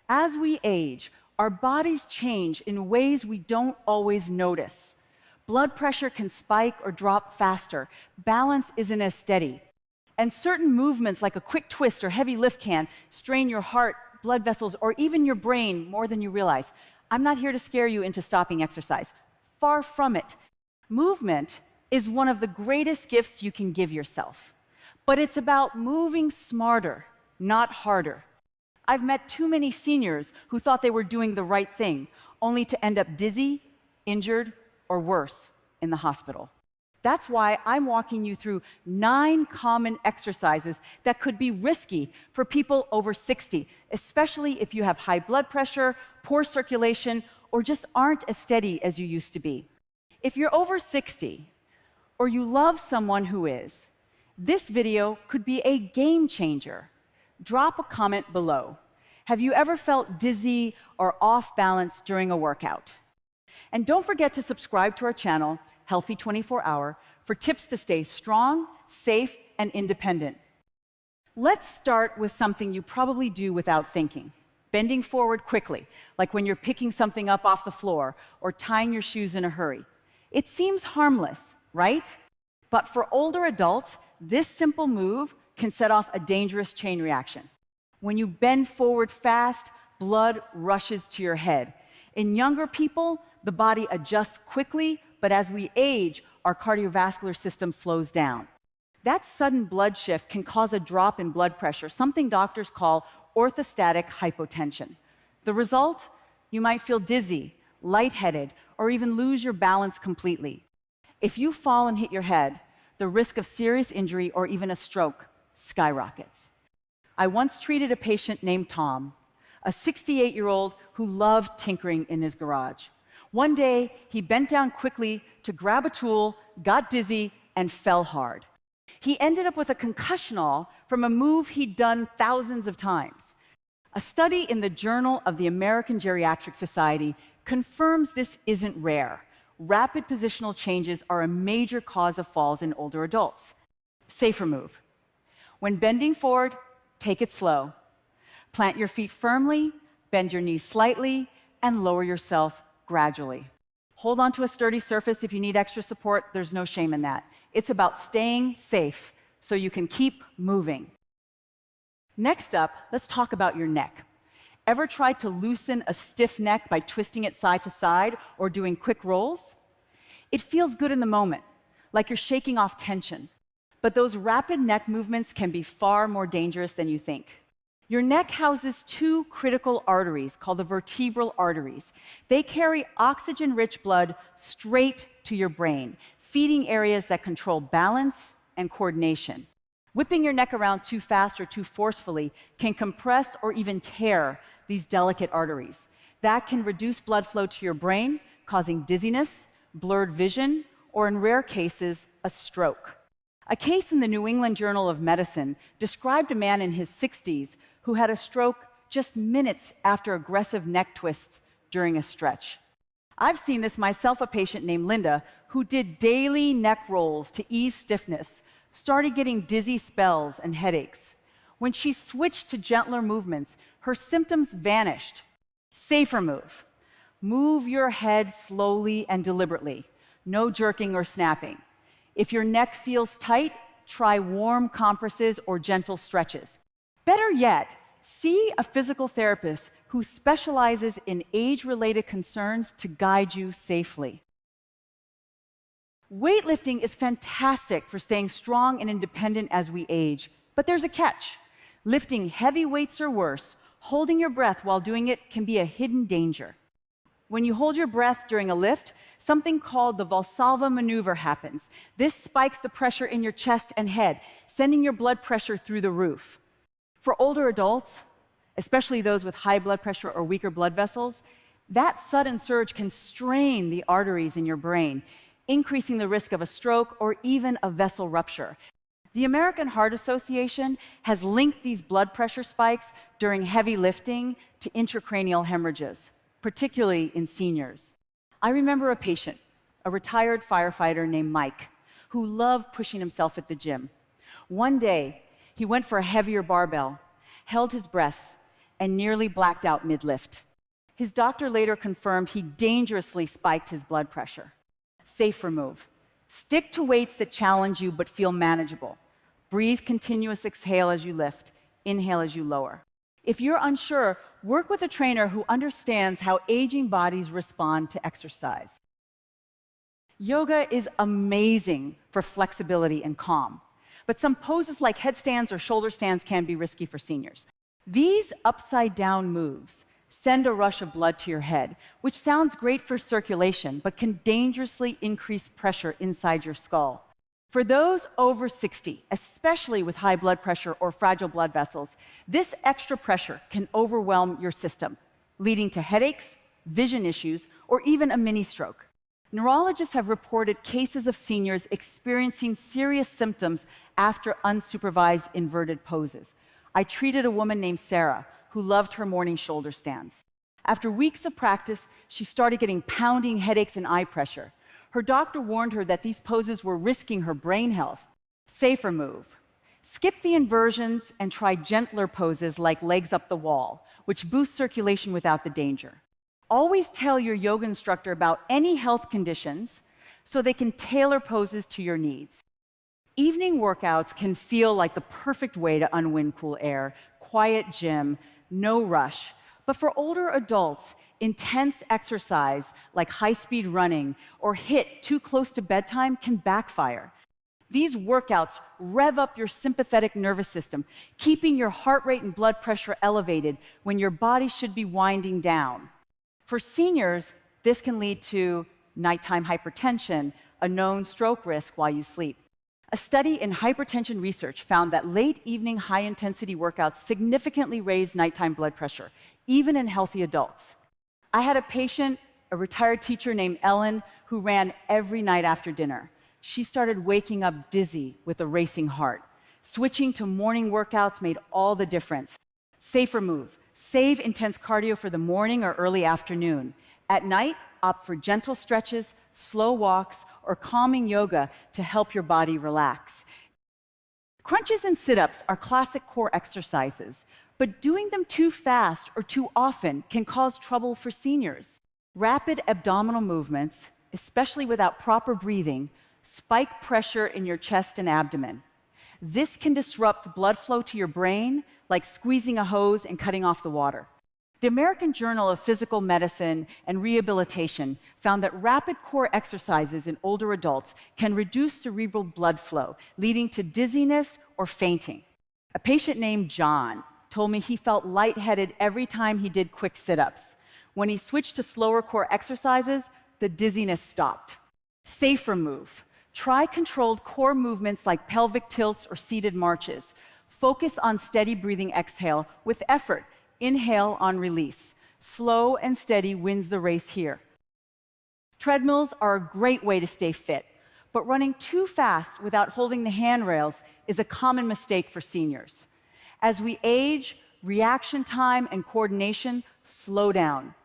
As we age, our bodies change in ways we don't always notice. Blood pressure can spike or drop faster. Balance isn't as steady. And certain movements, like a quick twist or heavy lift, can strain your heart, blood vessels, or even your brain more than you realize. I'm not here to scare you into stopping exercise. Far from it. Movement is one of the greatest gifts you can give yourself. But it's about moving smarter, not harder. I've met too many seniors who thought they were doing the right thing, only to end up dizzy, injured, or worse, in the hospital. That's why I'm walking you through 9 common exercises that could be risky for people over 60, especially if you have high blood pressure, poor circulation, or just aren't as steady as you used to be. If you're over 60, or you love someone who is, this video could be a game changer. Drop a comment below. Have you ever felt dizzy or off balance during a workout? And don't forget to subscribe to our channel, Healthy 24 Hour, for tips to stay strong, safe, and independent. Let's start with something you probably do without thinking. Bending forward quickly, like when you're picking something up off the floor or tying your shoes in a hurry. It seems harmless, right? But for older adults, this simple move can set off a dangerous chain reaction. When you bend forward fast, blood rushes to your head. In younger people, the body adjusts quickly, but as we age, our cardiovascular system slows down. That sudden blood shift can cause a drop in blood pressure, something doctors call orthostatic hypotension. The result? You might feel dizzy, lightheaded, or even lose your balance completely. If you fall and hit your head, the risk of serious injury or even a stroke skyrockets. I once treated a patient named Tom, a 68-year-old who loved tinkering in his garage. One day, he bent down quickly to grab a tool, got dizzy, and fell hard. He ended up with a concussional from a move he'd done thousands of times. A study in the Journal of the American Geriatric Society confirms this isn't rare. Rapid positional changes are a major cause of falls in older adults. Safer move. When bending forward, take it slow. Plant your feet firmly, bend your knees slightly, and lower yourself gradually. Hold on to a sturdy surface if you need extra support. There's no shame in that. It's about staying safe so you can keep moving. Next up, let's talk about your neck. Ever tried to loosen a stiff neck by twisting it side to side or doing quick rolls? It feels good in the moment, like you're shaking off tension. But those rapid neck movements can be far more dangerous than you think. Your neck houses 2 critical arteries called the vertebral arteries. They carry oxygen-rich blood straight to your brain, feeding areas that control balance and coordination. Whipping your neck around too fast or too forcefully can compress or even tear these delicate arteries. That can reduce blood flow to your brain, causing dizziness, blurred vision, or in rare cases, a stroke. A case in the New England Journal of Medicine described a man in his 60s who had a stroke just minutes after aggressive neck twists during a stretch. I've seen this myself, a patient named Linda, who did daily neck rolls to ease stiffness, started getting dizzy spells and headaches. When she switched to gentler movements, her symptoms vanished. Safer move. Move your head slowly and deliberately. No jerking or snapping. If your neck feels tight, try warm compresses or gentle stretches. Better yet, see a physical therapist who specializes in age-related concerns to guide you safely. Weightlifting is fantastic for staying strong and independent as we age, but there's a catch. Lifting heavy weights or worse, holding your breath while doing it can be a hidden danger. When you hold your breath during a lift, something called the Valsalva maneuver happens. This spikes the pressure in your chest and head, sending your blood pressure through the roof. For older adults, especially those with high blood pressure or weaker blood vessels, that sudden surge can strain the arteries in your brain, increasing the risk of a stroke or even a vessel rupture. The American Heart Association has linked these blood pressure spikes during heavy lifting to intracranial hemorrhages, particularly in seniors. I remember a patient, a retired firefighter named Mike, who loved pushing himself at the gym. One day, he went for a heavier barbell, held his breath, and nearly blacked out mid-lift. His doctor later confirmed he dangerously spiked his blood pressure. Safer move. Stick to weights that challenge you but feel manageable. Breathe continuous exhale as you lift, inhale as you lower. If you're unsure, work with a trainer who understands how aging bodies respond to exercise. Yoga is amazing for flexibility and calm, but some poses like headstands or shoulder stands can be risky for seniors. These upside-down moves send a rush of blood to your head, which sounds great for circulation, but can dangerously increase pressure inside your skull. For those over 60, especially with high blood pressure or fragile blood vessels, this extra pressure can overwhelm your system, leading to headaches, vision issues, or even a mini stroke. Neurologists have reported cases of seniors experiencing serious symptoms after unsupervised inverted poses. I treated a woman named Sarah who loved her morning shoulder stands. After weeks of practice, she started getting pounding headaches and eye pressure. Her doctor warned her that these poses were risking her brain health. Safer move. Skip the inversions and try gentler poses like legs up the wall, which boost circulation without the danger. Always tell your yoga instructor about any health conditions so they can tailor poses to your needs. Evening workouts can feel like the perfect way to unwind cool air, quiet gym, no rush. But for older adults, intense exercise like high-speed running or HIIT too close to bedtime can backfire. These workouts rev up your sympathetic nervous system, keeping your heart rate and blood pressure elevated when your body should be winding down. For seniors, this can lead to nighttime hypertension, a known stroke risk while you sleep. A study in hypertension research found that late evening high-intensity workouts significantly raise nighttime blood pressure, even in healthy adults. I had a patient, a retired teacher named Ellen, who ran every night after dinner. She started waking up dizzy with a racing heart. Switching to morning workouts made all the difference. Safer move. Save intense cardio for the morning or early afternoon. At night, opt for gentle stretches, slow walks, or calming yoga to help your body relax. Crunches and sit-ups are classic core exercises, but doing them too fast or too often can cause trouble for seniors. Rapid abdominal movements, especially without proper breathing, spike pressure in your chest and abdomen. This can disrupt blood flow to your brain, like squeezing a hose and cutting off the water. The American Journal of Physical Medicine and Rehabilitation found that rapid core exercises in older adults can reduce cerebral blood flow, leading to dizziness or fainting. A patient named John told me he felt lightheaded every time he did quick sit-ups. When he switched to slower core exercises, the dizziness stopped. Safer move. Try controlled core movements like pelvic tilts or seated marches. Focus on steady breathing exhale with effort. Inhale on release. Slow and steady wins the race here. Treadmills are a great way to stay fit, but running too fast without holding the handrails is a common mistake for seniors. As we age, reaction time and coordination slow down.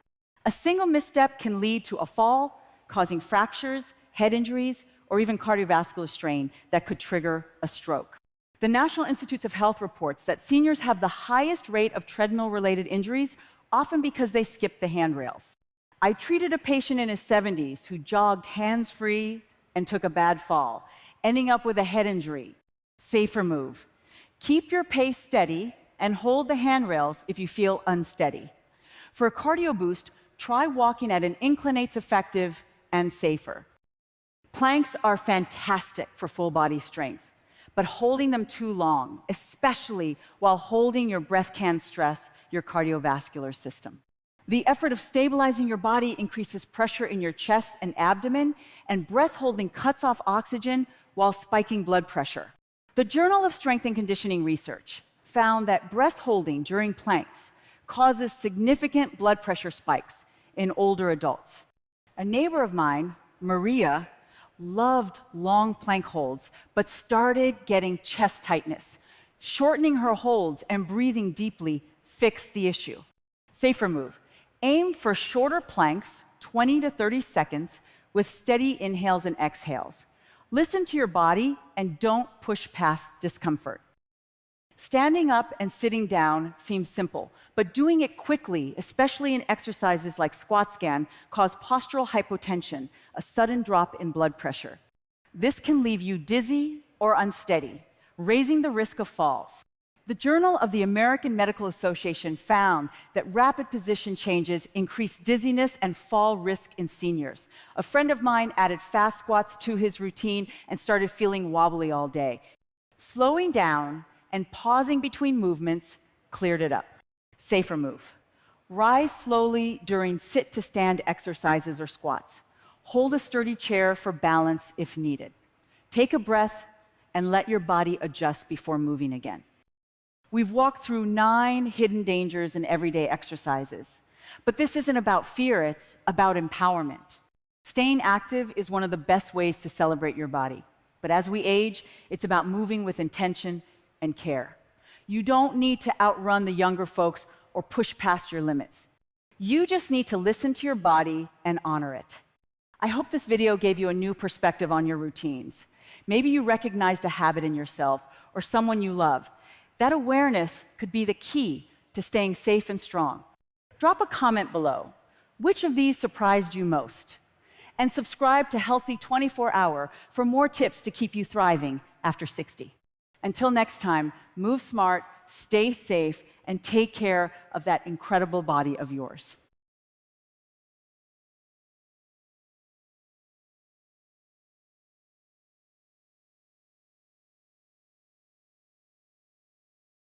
A single misstep can lead to a fall, causing fractures, head injuries, or even cardiovascular strain that could trigger a stroke. The National Institutes of Health reports that seniors have the highest rate of treadmill-related injuries, often because they skip the handrails. I treated a patient in his 70s who jogged hands-free and took a bad fall, ending up with a head injury. Safer move. Keep your pace steady and hold the handrails if you feel unsteady. For a cardio boost, try walking at an inclinates effective and safer. Planks are fantastic for full body strength, but holding them too long, especially while holding your breath, can stress your cardiovascular system. The effort of stabilizing your body increases pressure in your chest and abdomen, and breath holding cuts off oxygen while spiking blood pressure. The Journal of Strength and Conditioning Research found that breath holding during planks causes significant blood pressure spikes in older adults. A neighbor of mine, Maria, loved long plank holds, but started getting chest tightness. Shortening her holds and breathing deeply fixed the issue. Safer move. Aim for shorter planks, 20 to 30 seconds, with steady inhales and exhales. Listen to your body and don't push past discomfort. Standing up and sitting down seems simple, but doing it quickly, especially in exercises like squat scan, cause postural hypotension, a sudden drop in blood pressure. This can leave you dizzy or unsteady, raising the risk of falls. The Journal of the American Medical Association found that rapid position changes increase dizziness and fall risk in seniors. A friend of mine added fast squats to his routine and started feeling wobbly all day. Slowing down and pausing between movements cleared it up. Safer move. Rise slowly during sit-to-stand exercises or squats. Hold a sturdy chair for balance if needed. Take a breath and let your body adjust before moving again. We've walked through 9 hidden dangers in everyday exercises. But this isn't about fear, it's about empowerment. Staying active is one of the best ways to celebrate your body. But as we age, it's about moving with intention and care. You don't need to outrun the younger folks or push past your limits. You just need to listen to your body and honor it. I hope this video gave you a new perspective on your routines. Maybe you recognized a habit in yourself or someone you love. That awareness could be the key to staying safe and strong. Drop a comment below. Which of these surprised you most? And subscribe to Healthy 24-Hour for more tips to keep you thriving after 60. Until next time, move smart, stay safe, and take care of that incredible body of yours.